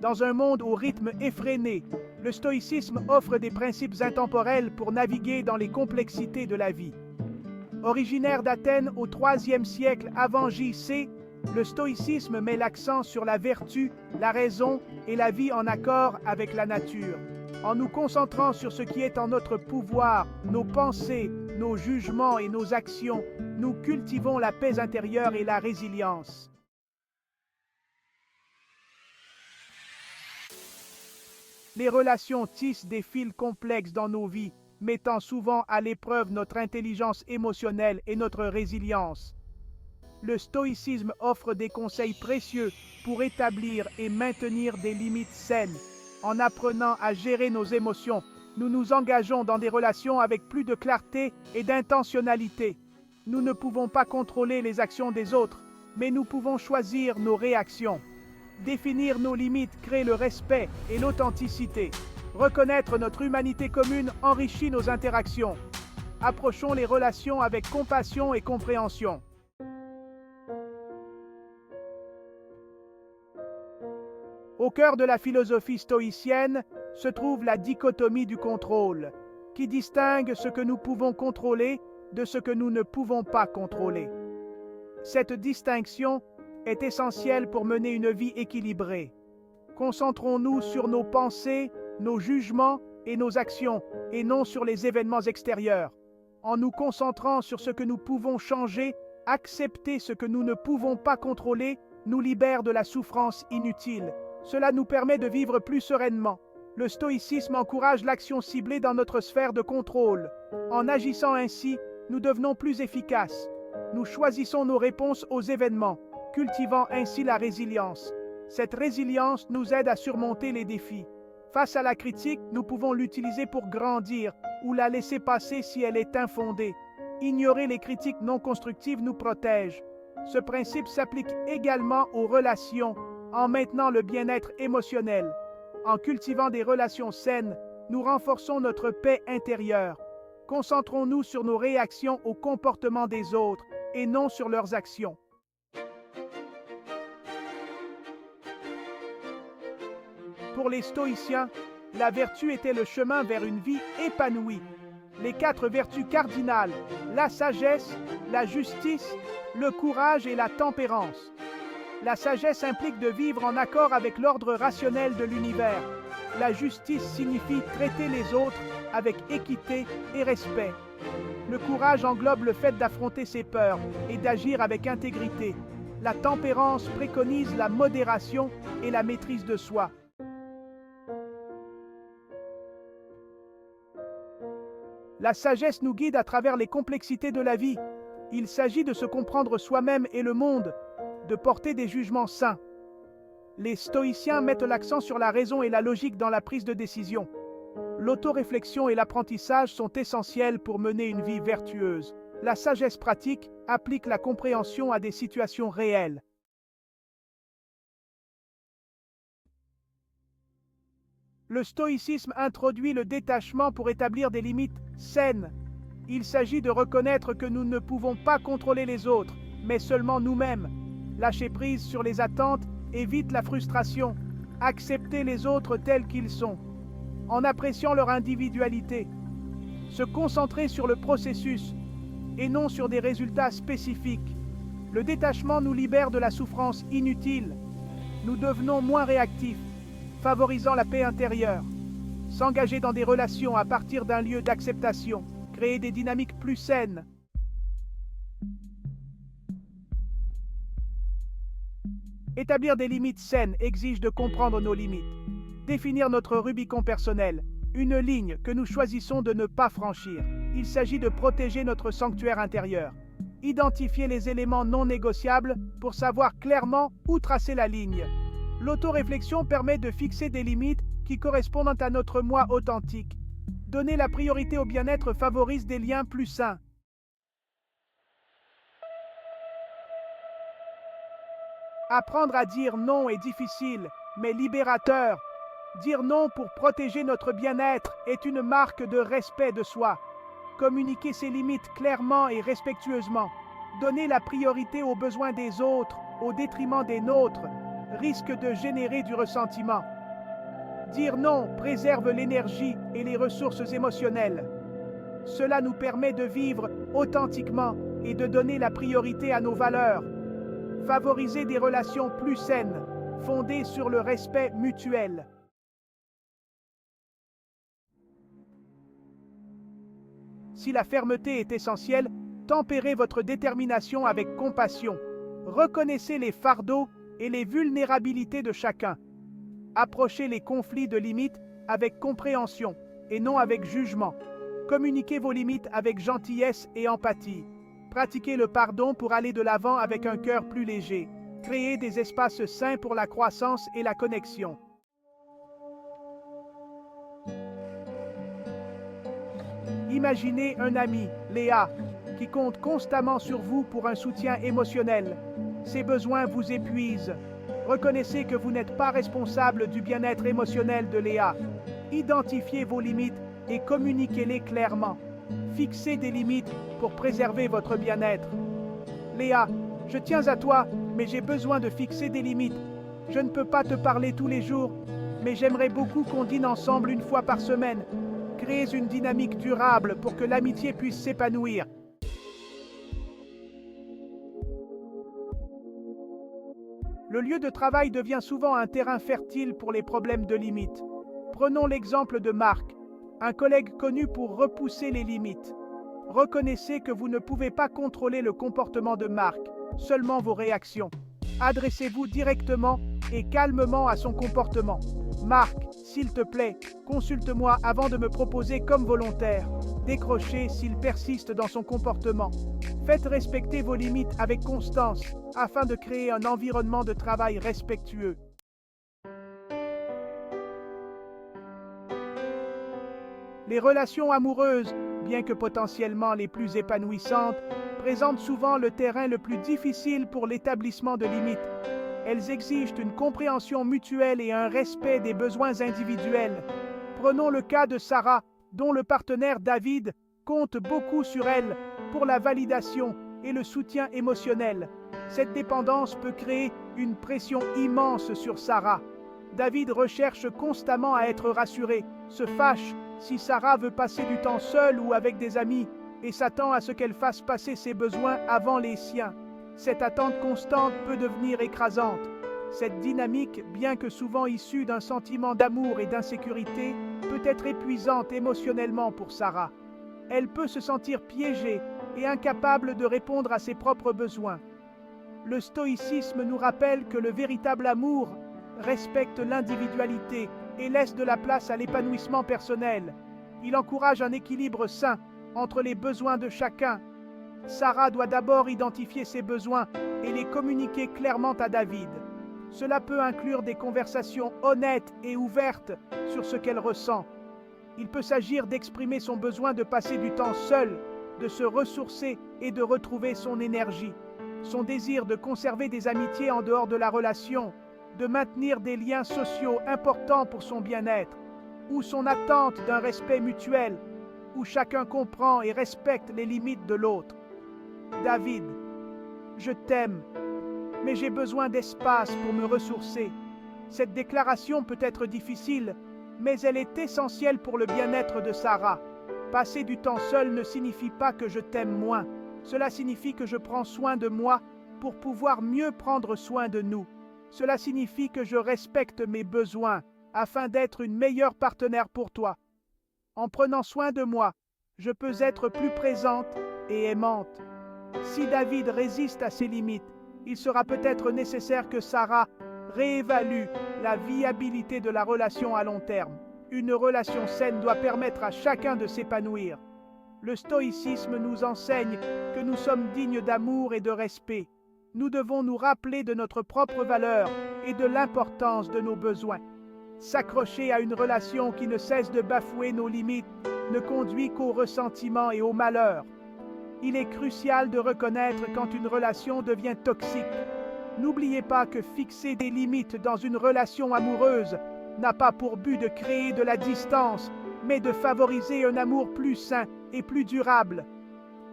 Dans un monde au rythme effréné, le stoïcisme offre des principes intemporels pour naviguer dans les complexités de la vie. Originaire d'Athènes au IIIe siècle avant J.C., le stoïcisme met l'accent sur la vertu, la raison et la vie en accord avec la nature. En nous concentrant sur ce qui est en notre pouvoir, nos pensées, nos jugements et nos actions, nous cultivons la paix intérieure et la résilience. Les relations tissent des fils complexes dans nos vies, mettant souvent à l'épreuve notre intelligence émotionnelle et notre résilience. Le stoïcisme offre des conseils précieux pour établir et maintenir des limites saines. En apprenant à gérer nos émotions, nous nous engageons dans des relations avec plus de clarté et d'intentionnalité. Nous ne pouvons pas contrôler les actions des autres, mais nous pouvons choisir nos réactions. Définir nos limites crée le respect et l'authenticité. Reconnaître notre humanité commune enrichit nos interactions. Approchons les relations avec compassion et compréhension. Au cœur de la philosophie stoïcienne se trouve la dichotomie du contrôle, qui distingue ce que nous pouvons contrôler de ce que nous ne pouvons pas contrôler. Cette distinction est essentielle pour mener une vie équilibrée. Concentrons-nous sur nos pensées, nos jugements et nos actions, et non sur les événements extérieurs. En nous concentrant sur ce que nous pouvons changer, accepter ce que nous ne pouvons pas contrôler nous libère de la souffrance inutile. Cela nous permet de vivre plus sereinement. Le stoïcisme encourage l'action ciblée dans notre sphère de contrôle. En agissant ainsi, nous devenons plus efficaces. Nous choisissons nos réponses aux événements, cultivant ainsi la résilience. Cette résilience nous aide à surmonter les défis. Face à la critique, nous pouvons l'utiliser pour grandir ou la laisser passer si elle est infondée. Ignorer les critiques non constructives nous protège. Ce principe s'applique également aux relations, en maintenant le bien-être émotionnel. En cultivant des relations saines, nous renforçons notre paix intérieure. Concentrons-nous sur nos réactions au comportement des autres et non sur leurs actions. Pour les stoïciens, la vertu était le chemin vers une vie épanouie. Les 4 vertus cardinales, la sagesse, la justice, le courage et la tempérance. La sagesse implique de vivre en accord avec l'ordre rationnel de l'univers. La justice signifie traiter les autres avec équité et respect. Le courage englobe le fait d'affronter ses peurs et d'agir avec intégrité. La tempérance préconise la modération et la maîtrise de soi. La sagesse nous guide à travers les complexités de la vie. Il s'agit de se comprendre soi-même et le monde, de porter des jugements sains. Les stoïciens mettent l'accent sur la raison et la logique dans la prise de décision. L'autoréflexion et l'apprentissage sont essentiels pour mener une vie vertueuse. La sagesse pratique applique la compréhension à des situations réelles. Le stoïcisme introduit le détachement pour établir des limites saines. Il s'agit de reconnaître que nous ne pouvons pas contrôler les autres, mais seulement nous-mêmes. Lâcher prise sur les attentes évite la frustration. Accepter les autres tels qu'ils sont, en appréciant leur individualité. Se concentrer sur le processus et non sur des résultats spécifiques. Le détachement nous libère de la souffrance inutile. Nous devenons moins réactifs, favorisant la paix intérieure. S'engager dans des relations à partir d'un lieu d'acceptation, créer des dynamiques plus saines. Établir des limites saines exige de comprendre nos limites. Définir notre Rubicon personnel, une ligne que nous choisissons de ne pas franchir. Il s'agit de protéger notre sanctuaire intérieur. Identifier les éléments non négociables pour savoir clairement où tracer la ligne. L'autoréflexion permet de fixer des limites qui correspondent à notre moi authentique. Donner la priorité au bien-être favorise des liens plus sains. Apprendre à dire non est difficile, mais libérateur. Dire non pour protéger notre bien-être est une marque de respect de soi. Communiquer ses limites clairement et respectueusement. Donner la priorité aux besoins des autres au détriment des nôtres. risque de générer du ressentiment. Dire non préserve l'énergie et les ressources émotionnelles. Cela nous permet de vivre authentiquement et de donner la priorité à nos valeurs. Favoriser des relations plus saines, fondées sur le respect mutuel. Si la fermeté est essentielle, tempérez votre détermination avec compassion. Reconnaissez les fardeaux et les vulnérabilités de chacun. Approchez les conflits de limites avec compréhension et non avec jugement. Communiquez vos limites avec gentillesse et empathie. Pratiquez le pardon pour aller de l'avant avec un cœur plus léger. Créez des espaces sains pour la croissance et la connexion. Imaginez un ami, Léa, qui compte constamment sur vous pour un soutien émotionnel. Ses besoins vous épuisent. Reconnaissez que vous n'êtes pas responsable du bien-être émotionnel de Léa. Identifiez vos limites et communiquez-les clairement. Fixez des limites pour préserver votre bien-être. Léa, je tiens à toi, mais j'ai besoin de fixer des limites. Je ne peux pas te parler tous les jours, mais j'aimerais beaucoup qu'on dîne ensemble une fois par semaine. Créez une dynamique durable pour que l'amitié puisse s'épanouir. Le lieu de travail devient souvent un terrain fertile pour les problèmes de limites. Prenons l'exemple de Marc, un collègue connu pour repousser les limites. Reconnaissez que vous ne pouvez pas contrôler le comportement de Marc, seulement vos réactions. Adressez-vous directement et calmement à son comportement. Marc, s'il te plaît, consulte-moi avant de me proposer comme volontaire. Décrochez s'il persiste dans son comportement. Faites respecter vos limites avec constance afin de créer un environnement de travail respectueux. Les relations amoureuses, bien que potentiellement les plus épanouissantes, présentent souvent le terrain le plus difficile pour l'établissement de limites. Elles exigent une compréhension mutuelle et un respect des besoins individuels. Prenons le cas de Sarah, dont le partenaire David compte beaucoup sur elle pour la validation et le soutien émotionnel. Cette dépendance peut créer une pression immense sur Sarah. David recherche constamment à être rassuré, se fâche si Sarah veut passer du temps seule ou avec des amis et s'attend à ce qu'elle fasse passer ses besoins avant les siens. Cette attente constante peut devenir écrasante. Cette dynamique, bien que souvent issue d'un sentiment d'amour et d'insécurité, peut être épuisante émotionnellement pour Sarah. Elle peut se sentir piégée et incapable de répondre à ses propres besoins. Le stoïcisme nous rappelle que le véritable amour respecte l'individualité et laisse de la place à l'épanouissement personnel. Il encourage un équilibre sain entre les besoins de chacun. Sarah doit d'abord identifier ses besoins et les communiquer clairement à David. Cela peut inclure des conversations honnêtes et ouvertes sur ce qu'elle ressent. Il peut s'agir d'exprimer son besoin de passer du temps seul, de se ressourcer et de retrouver son énergie. Son désir de conserver des amitiés en dehors de la relation, de maintenir des liens sociaux importants pour son bien-être, ou son attente d'un respect mutuel, où chacun comprend et respecte les limites de l'autre. David, je t'aime, mais j'ai besoin d'espace pour me ressourcer. Cette déclaration peut être difficile, mais elle est essentielle pour le bien-être de Sarah. Passer du temps seul ne signifie pas que je t'aime moins. Cela signifie que je prends soin de moi pour pouvoir mieux prendre soin de nous. Cela signifie que je respecte mes besoins afin d'être une meilleure partenaire pour toi. En prenant soin de moi, je peux être plus présente et aimante. Si David résiste à ses limites, il sera peut-être nécessaire que Sarah réévalue la viabilité de la relation à long terme. Une relation saine doit permettre à chacun de s'épanouir. Le stoïcisme nous enseigne que nous sommes dignes d'amour et de respect. Nous devons nous rappeler de notre propre valeur et de l'importance de nos besoins. S'accrocher à une relation qui ne cesse de bafouer nos limites ne conduit qu'au ressentiment et au malheur. Il est crucial de reconnaître quand une relation devient toxique. N'oubliez pas que fixer des limites dans une relation amoureuse n'a pas pour but de créer de la distance, mais de favoriser un amour plus sain et plus durable.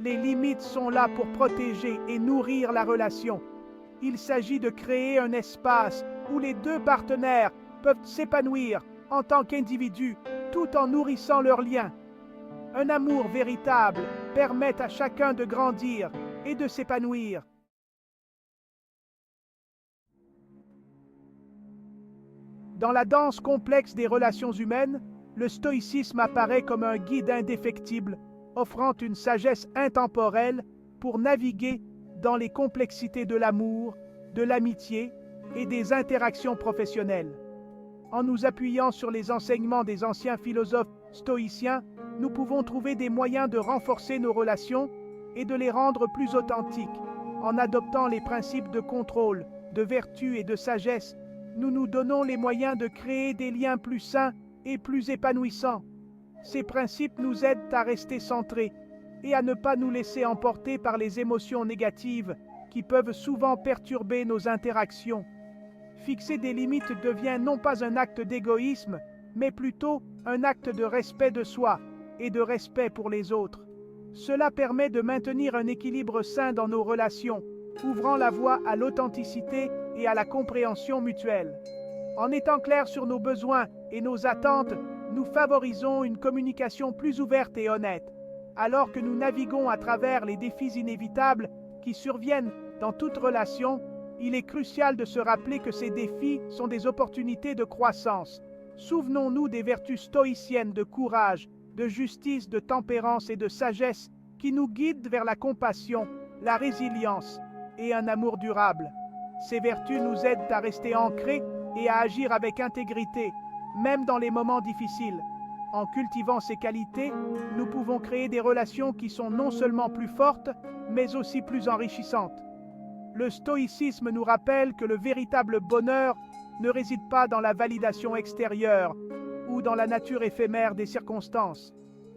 Les limites sont là pour protéger et nourrir la relation. Il s'agit de créer un espace où les deux partenaires peuvent s'épanouir en tant qu'individus tout en nourrissant leurs liens. Un amour véritable permet à chacun de grandir et de s'épanouir. Dans la danse complexe des relations humaines, le stoïcisme apparaît comme un guide indéfectible, offrant une sagesse intemporelle pour naviguer dans les complexités de l'amour, de l'amitié et des interactions professionnelles. En nous appuyant sur les enseignements des anciens philosophes stoïciens, nous pouvons trouver des moyens de renforcer nos relations et de les rendre plus authentiques. En adoptant les principes de contrôle, de vertu et de sagesse, nous nous donnons les moyens de créer des liens plus sains et plus épanouissants. Ces principes nous aident à rester centrés et à ne pas nous laisser emporter par les émotions négatives qui peuvent souvent perturber nos interactions. Fixer des limites devient non pas un acte d'égoïsme, mais plutôt un acte de respect de soi et de respect pour les autres. Cela permet de maintenir un équilibre sain dans nos relations, ouvrant la voie à l'authenticité et à la compréhension mutuelle. En étant clairs sur nos besoins et nos attentes, nous favorisons une communication plus ouverte et honnête. Alors que nous naviguons à travers les défis inévitables qui surviennent dans toute relation, il est crucial de se rappeler que ces défis sont des opportunités de croissance. Souvenons-nous des vertus stoïciennes de courage, de justice, de tempérance et de sagesse qui nous guident vers la compassion, la résilience et un amour durable. Ces vertus nous aident à rester ancrés et à agir avec intégrité, même dans les moments difficiles. En cultivant ces qualités, nous pouvons créer des relations qui sont non seulement plus fortes, mais aussi plus enrichissantes. Le stoïcisme nous rappelle que le véritable bonheur ne réside pas dans la validation extérieure ou dans la nature éphémère des circonstances,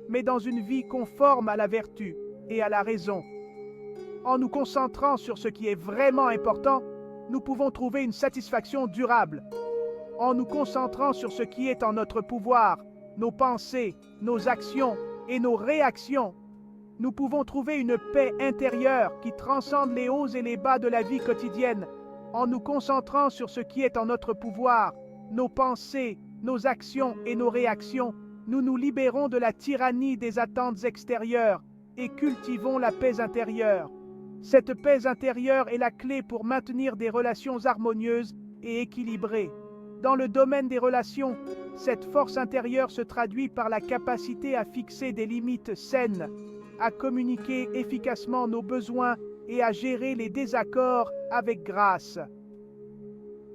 mais dans une vie conforme à la vertu et à la raison. En nous concentrant sur ce qui est vraiment important, nous pouvons trouver une satisfaction durable. En nous concentrant sur ce qui est en notre pouvoir, nos pensées, nos actions et nos réactions, nous pouvons trouver une paix intérieure qui transcende les hauts et les bas de la vie quotidienne. En nous concentrant sur ce qui est en notre pouvoir, nos pensées, nos actions et nos réactions, nous nous libérons de la tyrannie des attentes extérieures et cultivons la paix intérieure. Cette paix intérieure est la clé pour maintenir des relations harmonieuses et équilibrées. Dans le domaine des relations, cette force intérieure se traduit par la capacité à fixer des limites saines, à communiquer efficacement nos besoins et à gérer les désaccords avec grâce.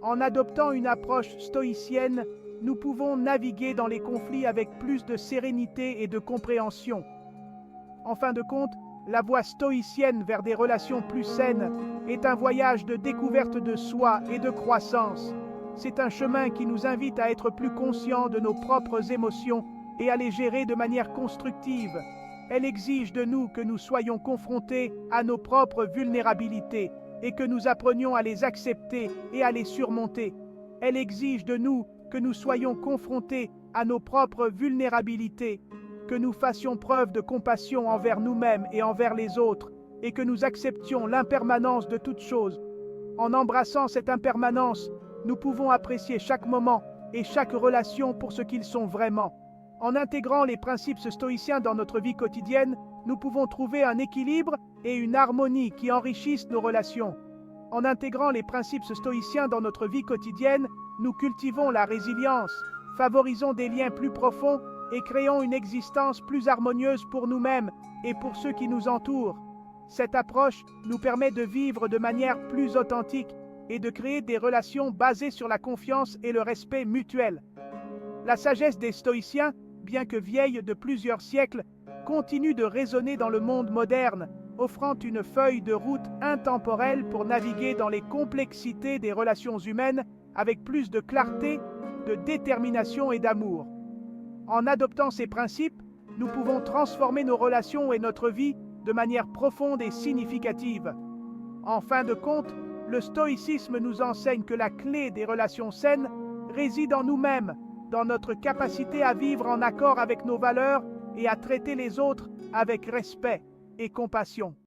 En adoptant une approche stoïcienne, nous pouvons naviguer dans les conflits avec plus de sérénité et de compréhension. En fin de compte, la voie stoïcienne vers des relations plus saines est un voyage de découverte de soi et de croissance. C'est un chemin qui nous invite à être plus conscients de nos propres émotions et à les gérer de manière constructive. Elle exige de nous que nous soyons confrontés à nos propres vulnérabilités et que nous apprenions à les accepter et à les surmonter. Elle exige de nous que nous soyons confrontés à nos propres vulnérabilités, que nous fassions preuve de compassion envers nous-mêmes et envers les autres, et que nous acceptions l'impermanence de toute chose. En embrassant cette impermanence, nous pouvons apprécier chaque moment et chaque relation pour ce qu'ils sont vraiment. En intégrant les principes stoïciens dans notre vie quotidienne, nous pouvons trouver un équilibre et une harmonie qui enrichissent nos relations. En intégrant les principes stoïciens dans notre vie quotidienne, nous cultivons la résilience, favorisons des liens plus profonds et créons une existence plus harmonieuse pour nous-mêmes et pour ceux qui nous entourent. Cette approche nous permet de vivre de manière plus authentique et de créer des relations basées sur la confiance et le respect mutuel. La sagesse des stoïciens, bien que vieille de plusieurs siècles, continue de résonner dans le monde moderne, offrant une feuille de route intemporelle pour naviguer dans les complexités des relations humaines avec plus de clarté, de détermination et d'amour. En adoptant ces principes, nous pouvons transformer nos relations et notre vie de manière profonde et significative. En fin de compte, le stoïcisme nous enseigne que la clé des relations saines réside en nous-mêmes, dans notre capacité à vivre en accord avec nos valeurs et à traiter les autres avec respect et compassion.